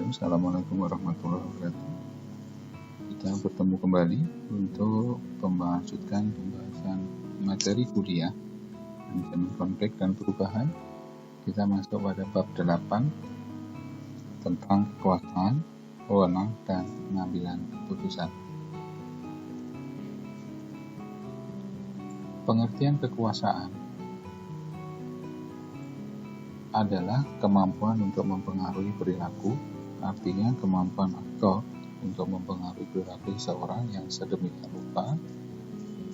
Assalamualaikum warahmatullahi wabarakatuh. Kita bertemu kembali untuk melanjutkan pembahasan materi kuliah manajemen konflik dan perubahan. Kita masuk pada bab 8 tentang kekuasaan, wewenang, dan pengambilan keputusan. Pengertian kekuasaan adalah kemampuan untuk mempengaruhi perilaku, artinya kemampuan aktor untuk mempengaruhi perilaku seseorang yang sedemikian rupa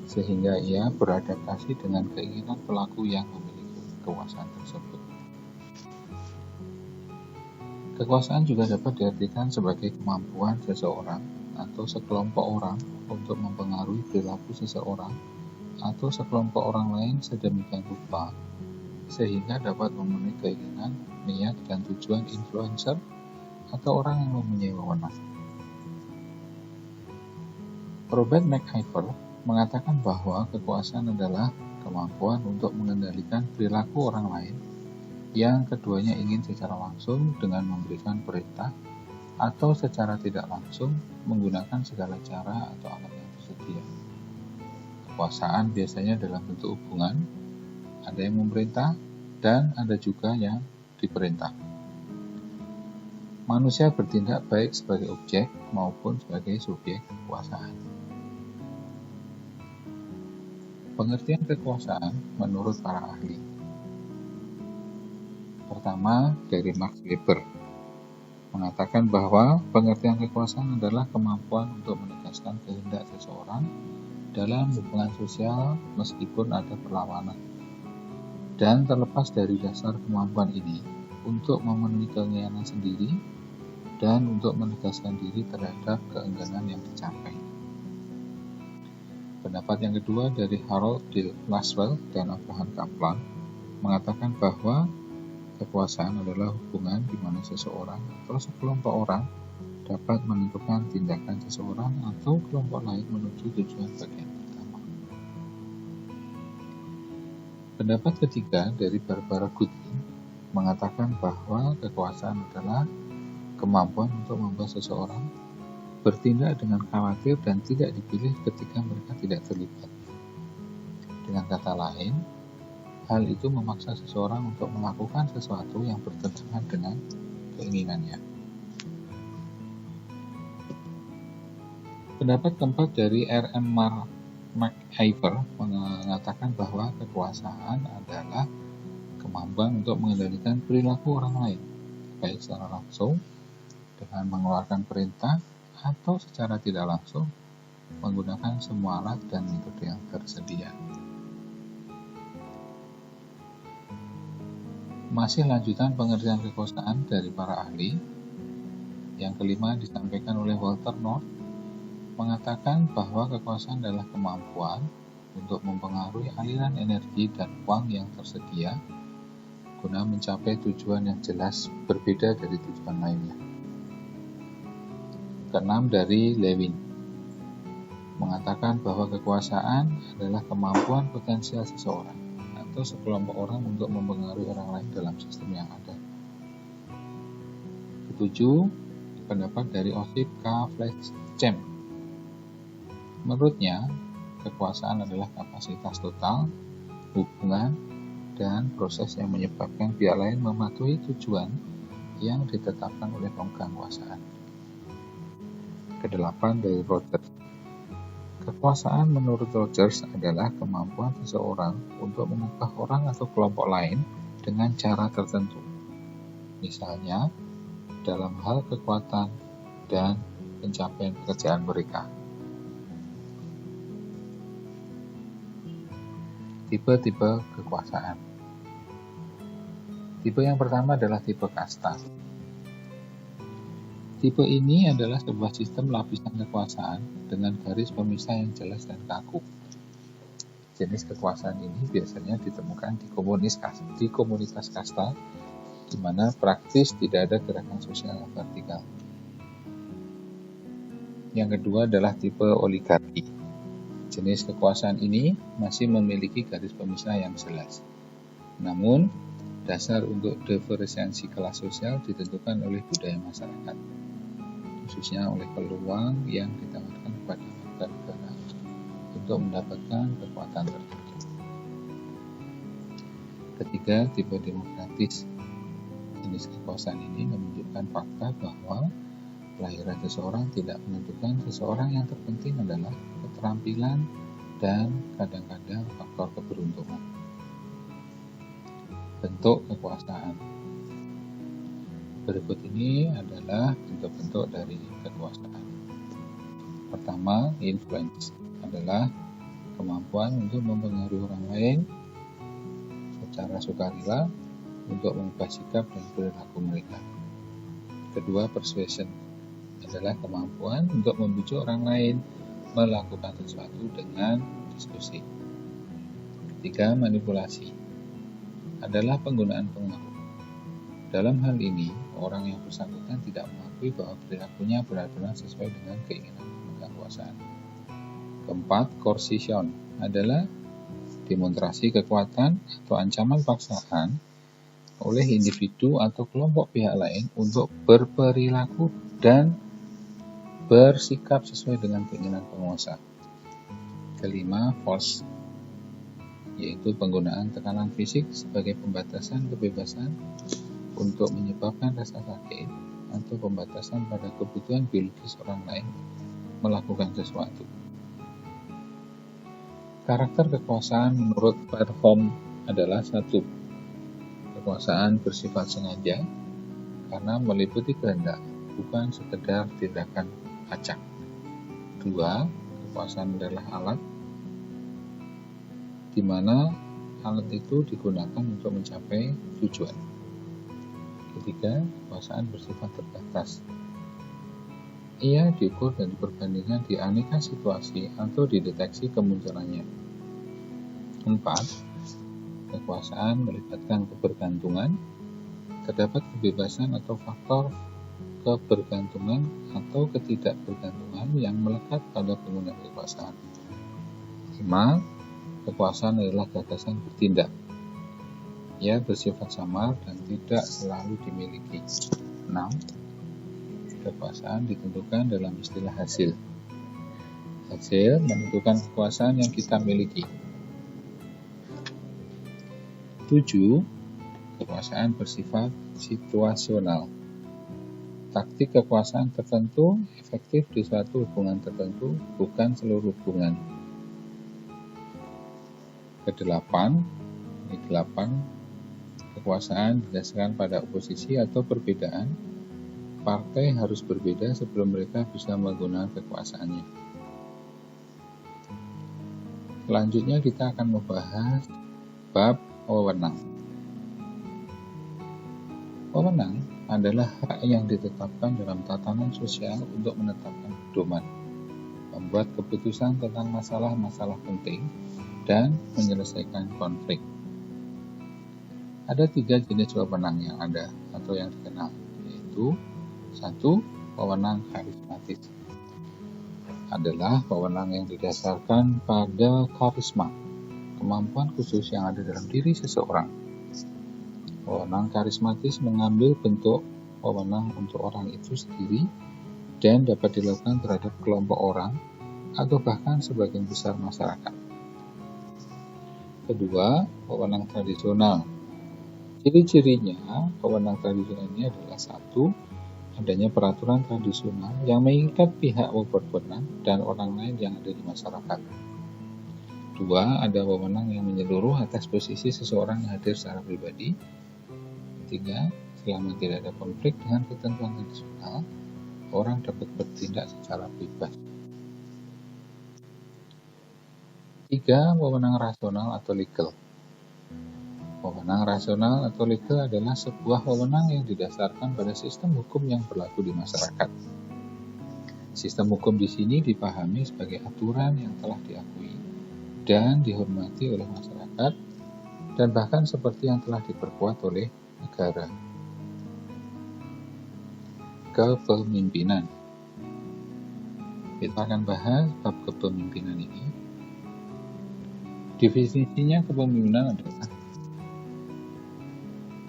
sehingga ia beradaptasi dengan keinginan pelaku yang memiliki kekuasaan tersebut. Kekuasaan juga dapat diartikan sebagai kemampuan seseorang atau sekelompok orang untuk mempengaruhi perilaku seseorang atau sekelompok orang lain sedemikian rupa sehingga dapat memenuhi keinginan, niat, dan tujuan influencer atau orang yang mempunyai wewenang. Robert McIver mengatakan bahwa kekuasaan adalah kemampuan untuk mengendalikan perilaku orang lain yang keduanya ingin secara langsung dengan memberikan perintah atau secara tidak langsung menggunakan segala cara atau alat yang tersedia. Kekuasaan biasanya dalam bentuk hubungan, ada yang memerintah, dan ada juga yang diperintah. Manusia bertindak baik sebagai objek maupun sebagai subjek kekuasaan. Pengertian kekuasaan menurut para ahli. Pertama, dari Max Weber mengatakan bahwa pengertian kekuasaan adalah kemampuan untuk menegaskan kehendak seseorang dalam hubungan sosial meskipun ada perlawanan. Dan terlepas dari dasar kemampuan ini untuk memenuhi keinginan sendiri dan untuk menegaskan diri terhadap keengganan yang dicapai. Pendapat yang kedua dari Harold D. Laswell dan Abraham Kaplan mengatakan bahwa kekuasaan adalah hubungan di mana seseorang atau sekelompok orang dapat menentukan tindakan seseorang atau kelompok lain menuju tujuan bagian pertama. Pendapat ketiga dari Barbara Goodwin mengatakan bahwa kekuasaan adalah kemampuan untuk membuat seseorang bertindak dengan khawatir dan tidak dipilih ketika mereka tidak terlibat. Dengan kata lain, hal itu memaksa seseorang untuk melakukan sesuatu yang bertentangan dengan keinginannya. Pendapat keempat dari R.M. McIver mengatakan bahwa kekuasaan adalah kemampuan untuk mengendalikan perilaku orang lain, baik secara langsung dengan mengeluarkan perintah atau secara tidak langsung menggunakan semua alat dan metode yang tersedia. Masih lanjutan pengertian kekuasaan dari para ahli. Yang kelima disampaikan oleh Walter North mengatakan bahwa kekuasaan adalah kemampuan untuk mempengaruhi aliran energi dan uang yang tersedia guna mencapai tujuan yang jelas berbeda dari tujuan lainnya. Keenam dari Lewin mengatakan bahwa kekuasaan adalah kemampuan potensial seseorang atau sekelompok orang untuk mempengaruhi orang lain dalam sistem yang ada. Ketujuh, pendapat dari Osip K. Fletchem. Menurutnya, kekuasaan adalah kapasitas total, hubungan, dan proses yang menyebabkan pihak lain mematuhi tujuan yang ditetapkan oleh pemegang kekuasaan. Kedelapan dari Rogers. Kekuasaan menurut Rogers adalah kemampuan seseorang untuk mengubah orang atau kelompok lain dengan cara tertentu. Misalnya, dalam hal kekuatan dan pencapaian pekerjaan mereka. Tipe-tipe kekuasaan. Tipe yang pertama adalah tipe kasta. Tipe ini adalah sebuah sistem lapisan kekuasaan dengan garis pemisah yang jelas dan kaku. Jenis kekuasaan ini biasanya ditemukan di komunitas kasta, di mana praktis tidak ada gerakan sosial yang vertikal. Yang kedua adalah tipe oligarki. Jenis kekuasaan ini masih memiliki garis pemisah yang jelas. Namun, Dasar untuk diferensiasi kelas sosial ditentukan oleh budaya masyarakat, khususnya oleh peluang yang ditawarkan kepada warga negara untuk mendapatkan kekuatan tertentu. Ketiga, tipe demokratis. Jenis kekuasaan ini menunjukkan fakta bahwa kelahiran seseorang tidak menentukan. Seseorang yang terpenting adalah keterampilan dan kadang-kadang faktor keberuntungan. Bentuk kekuasaan. Berikut ini adalah bentuk-bentuk dari kekuasaan. Pertama, influence adalah kemampuan untuk mempengaruhi orang lain secara sukarela untuk mengubah sikap dan perilaku mereka. Kedua, persuasion adalah kemampuan untuk membujuk orang lain melakukan sesuatu dengan diskusi. Ketiga, manipulasi adalah penggunaan pengaruh. Dalam hal ini, orang yang bersangkutan tidak mengakui bahwa perilakunya benar-benar sesuai dengan keinginan pemegang kekuasaan. Keempat, coercion adalah demonstrasi kekuatan atau ancaman paksaan oleh individu atau kelompok pihak lain untuk berperilaku dan bersikap sesuai dengan keinginan penguasa. Kelima, force, yaitu penggunaan tekanan fisik sebagai pembatasan kebebasan untuk menyebabkan rasa sakit atau pembatasan pada kebutuhan biologis orang lain melakukan sesuatu. Karakter kekuasaan menurut Verhoeven adalah 1. Kekuasaan bersifat sengaja karena meliputi kehendak, bukan sekedar tindakan acak. 2. Kekuasaan adalah alat di mana alat itu digunakan untuk mencapai tujuan. Ketiga, kekuasaan bersifat terbatas. Ia diukur dan diperbandingkan di aneka situasi atau dideteksi kemunculannya. 4. Kekuasaan melibatkan kebergantungan. Terdapat kebebasan atau faktor kebergantungan atau ketidakbergantungan yang melekat pada penggunaan kekuasaan. 5. Kekuasaan adalah gagasan bertindak. Ia bersifat samar dan tidak selalu dimiliki. 6. Kekuasaan ditentukan dalam istilah hasil. Hasil menentukan kekuasaan yang kita miliki. 7. Kekuasaan bersifat situasional. Taktik kekuasaan tertentu efektif di suatu hubungan tertentu, bukan seluruh hubungan. Kedelapan, kekuasaan didasarkan pada oposisi atau perbedaan. Partai harus berbeda sebelum mereka bisa menggunakan kekuasaannya. Selanjutnya kita akan membahas bab wewenang. Wewenang adalah hak yang ditetapkan dalam tatanan sosial untuk menetapkan pedoman, membuat keputusan tentang masalah-masalah penting, dan menyelesaikan konflik. Ada 3 jenis wewenang yang ada atau yang dikenal, yaitu 1. Wewenang karismatis adalah wewenang yang didasarkan pada karisma, kemampuan khusus yang ada dalam diri seseorang. Wewenang karismatis mengambil bentuk wewenang untuk orang itu sendiri dan dapat dilakukan terhadap kelompok orang atau bahkan sebagian besar masyarakat. Kedua, wewenang tradisional. Ciri-cirinya, wewenang tradisional ini adalah 1. Adanya peraturan tradisional yang mengikat pihak berwenang dan orang lain yang ada di masyarakat. 2. Ada wewenang yang menyeluruh atas posisi seseorang yang hadir secara pribadi. 3. Selama tidak ada konflik dengan ketentuan tradisional, orang dapat bertindak secara bebas. 3. Wewenang rasional atau legal. Wewenang rasional atau legal adalah sebuah wewenang yang didasarkan pada sistem hukum yang berlaku di masyarakat. Sistem hukum di sini dipahami sebagai aturan yang telah diakui dan dihormati oleh masyarakat dan bahkan seperti yang telah diperkuat oleh negara. Kepemimpinan. Kita akan bahas bab kepemimpinan ini. Definisinya kepemimpinan adalah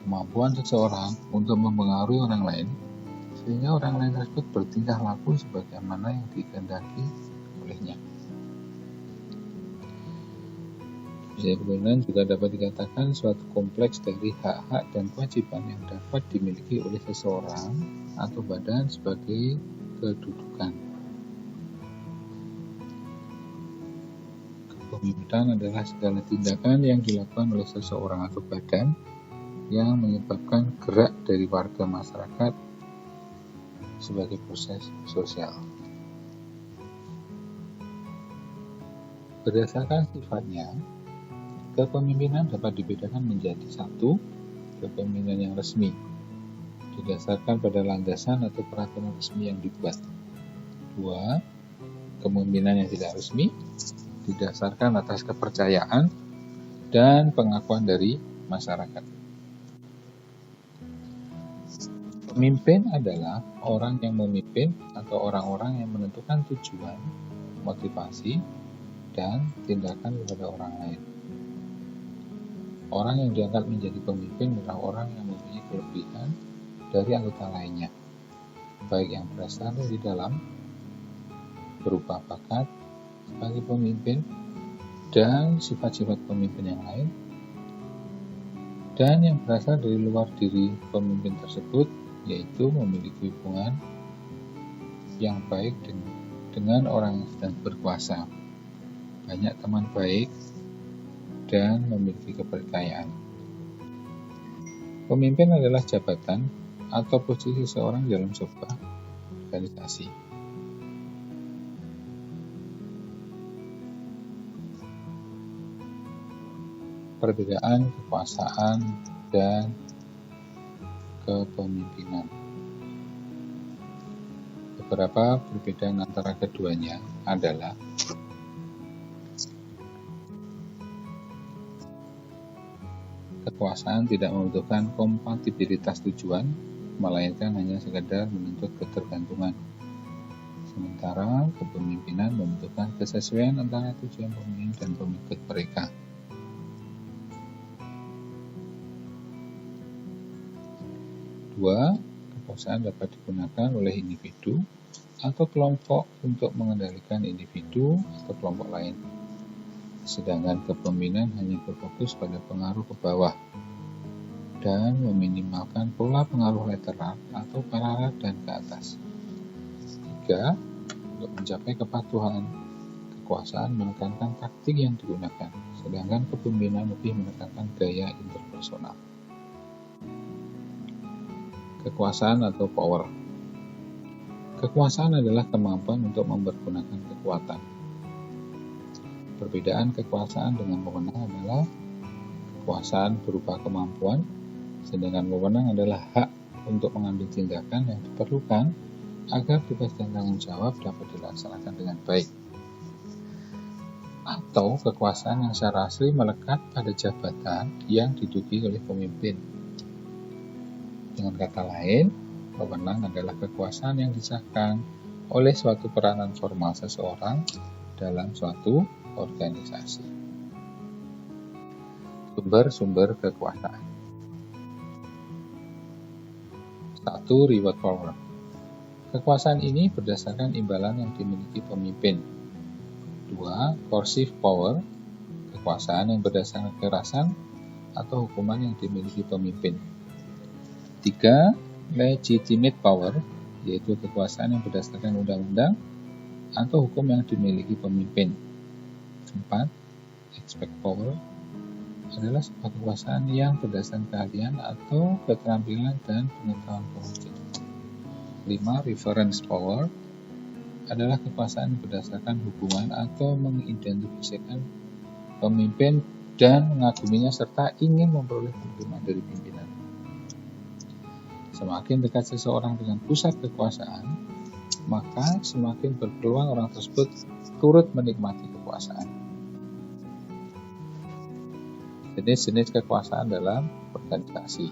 kemampuan seseorang untuk mempengaruhi orang lain, sehingga orang lain tersebut bertingkah laku sebagaimana yang dikehendaki olehnya. Kepemimpinan juga dapat dikatakan suatu kompleks dari hak-hak dan kewajiban yang dapat dimiliki oleh seseorang atau badan sebagai kedudukan. Kepemimpinan adalah segala tindakan yang dilakukan oleh seseorang atau badan yang menyebabkan gerak dari warga masyarakat sebagai proses sosial. Berdasarkan sifatnya, kepemimpinan dapat dibedakan menjadi 1. Kepemimpinan yang resmi, didasarkan pada landasan atau peraturan resmi yang dibuat. 2. Kepemimpinan yang tidak resmi, didasarkan atas kepercayaan dan pengakuan dari masyarakat. Pemimpin adalah orang yang memimpin atau orang-orang yang menentukan tujuan, motivasi, dan tindakan kepada orang lain. Orang yang diangkat menjadi pemimpin adalah orang yang mempunyai kelebihan dari anggota lainnya, baik yang berasal dari dalam, berupa bakat sebagai pemimpin dan sifat-sifat pemimpin yang lain, dan yang berasal dari luar diri pemimpin tersebut, yaitu memiliki hubungan yang baik dengan orang yang sedang berkuasa, banyak teman baik, dan memiliki kepercayaan. Pemimpin adalah jabatan atau posisi seorang dalam sebuah organisasi. Perbedaan kekuasaan dan kepemimpinan. Beberapa perbedaan antara keduanya adalah kekuasaan tidak membutuhkan kompatibilitas tujuan, melainkan hanya sekedar menuntut ketergantungan. Sementara kepemimpinan membutuhkan kesesuaian antara tujuan pemimpin dan pengikut mereka. Dua, kekuasaan dapat digunakan oleh individu atau kelompok untuk mengendalikan individu atau kelompok lain. Sedangkan kepemimpinan hanya berfokus pada pengaruh ke bawah dan meminimalkan pola pengaruh lateral atau paralel dan ke atas. 3. Untuk mencapai kepatuhan, kekuasaan menekankan taktik yang digunakan, sedangkan kepemimpinan lebih menekankan gaya interpersonal. Kekuasaan atau power. Kekuasaan adalah kemampuan untuk mempergunakan kekuatan. Perbedaan kekuasaan dengan wewenang adalah kekuasaan berupa kemampuan, sedangkan wewenang adalah hak untuk mengambil tindakan yang diperlukan agar tugas dan tanggung jawab dapat dilaksanakan dengan baik. Atau kekuasaan yang secara asli melekat pada jabatan yang diduduki oleh pemimpin. Dengan kata lain, wewenang adalah kekuasaan yang disahkan oleh suatu peranan formal seseorang dalam suatu organisasi. Sumber-sumber kekuasaan. 1. Reward power. Kekuasaan ini berdasarkan imbalan yang dimiliki pemimpin. 2. Coercive power. Kekuasaan yang berdasarkan kekerasan atau hukuman yang dimiliki pemimpin. 3. Legitimate power, yaitu kekuasaan yang berdasarkan undang-undang atau hukum yang dimiliki pemimpin. 4. Expert power adalah sebuah kekuasaan yang berdasarkan keahlian atau keterampilan dan pengetahuan pemimpin. 5. Reference power adalah kekuasaan berdasarkan hubungan atau mengidentifikasikan pemimpin dan mengaguminya serta ingin memperoleh dukungan dari pimpinan. Semakin dekat seseorang dengan pusat kekuasaan, maka semakin berpeluang orang tersebut turut menikmati kekuasaan. Jenis-jenis kekuasaan dalam organisasi.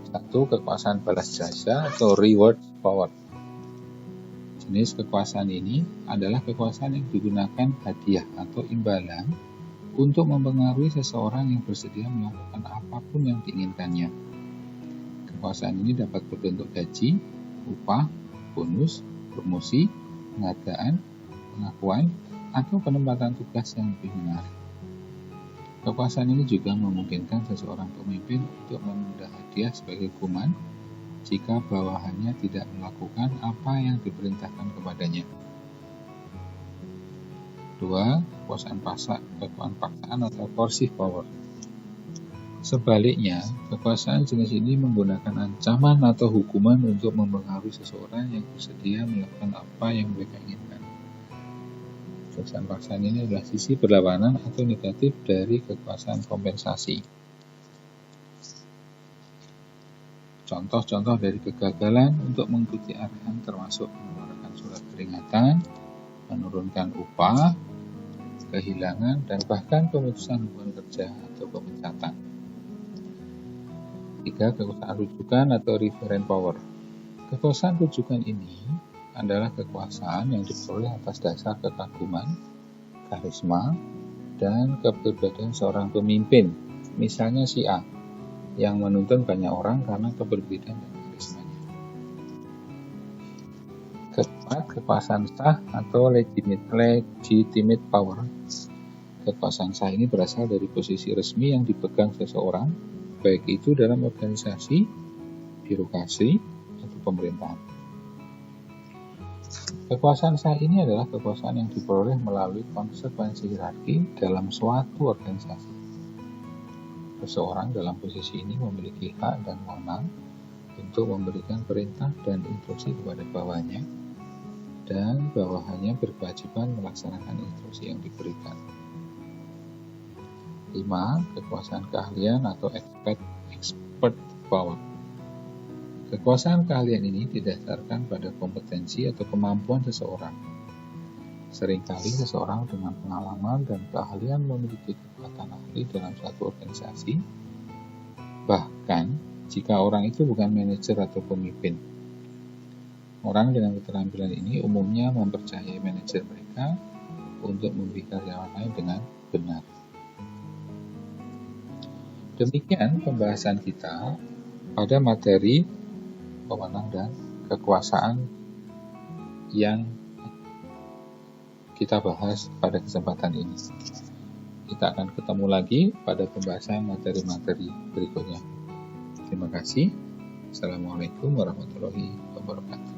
1. Kekuasaan balas jasa atau reward power. Jenis kekuasaan ini adalah kekuasaan yang digunakan hadiah atau imbalan untuk mempengaruhi seseorang yang bersedia melakukan apapun yang diinginkannya. Kekuasaan ini dapat berbentuk gaji, upah, bonus, promosi, penghargaan, pengakuan, atau penempatan tugas yang lebih menarik. Kekuasaan ini juga memungkinkan seseorang pemimpin untuk menunda hadiah sebagai hukuman jika bawahannya tidak melakukan apa yang diperintahkan kepadanya. 2. Kekuasaan paksaan atau coercive power. Sebaliknya, kekuasaan jenis ini menggunakan ancaman atau hukuman untuk mempengaruhi seseorang yang bersedia melakukan apa yang mereka inginkan. Kekuasaan paksaan ini adalah sisi berlawanan atau negatif dari kekuasaan kompensasi. Contoh-contoh dari kegagalan untuk mengikuti arahan termasuk mengeluarkan surat peringatan, menurunkan upah, kehilangan, dan bahkan pemutusan hubungan kerja atau pemecatan. 3. Kekuasaan rujukan atau referent power. Kekuasaan rujukan ini adalah kekuasaan yang diperoleh atas dasar kekaguman, karisma, dan kepribadian seorang pemimpin. Misalnya si A, yang menuntun banyak orang karena keberbedaan dan karismanya. Keempat, kekuasaan sah atau legitimate power. Kekuasaan sah ini berasal dari posisi resmi yang dipegang seseorang, baik itu dalam organisasi, birokrasi, atau pemerintahan. Kekuasaan sah ini adalah kekuasaan yang diperoleh melalui konsekuensi hierarki dalam suatu organisasi. Seseorang dalam posisi ini memiliki hak dan wewenang untuk memberikan perintah dan instruksi kepada bawahannya, dan bawahannya berkewajiban melaksanakan instruksi yang diberikan. 5. Kekuasaan keahlian atau expert power. Kekuasaan keahlian ini didasarkan pada kompetensi atau kemampuan seseorang. Seringkali seseorang dengan pengalaman dan keahlian memiliki kekuatan ahli dalam suatu organisasi, bahkan jika orang itu bukan manajer atau pemimpin. Orang dengan keterampilan ini umumnya mempercayai manajer mereka untuk membimbing karyawan lain dengan benar. Demikian pembahasan kita pada materi wewenang dan kekuasaan yang kita bahas pada kesempatan ini. Kita akan ketemu lagi pada pembahasan materi-materi berikutnya. Terima kasih. Assalamualaikum warahmatullahi wabarakatuh.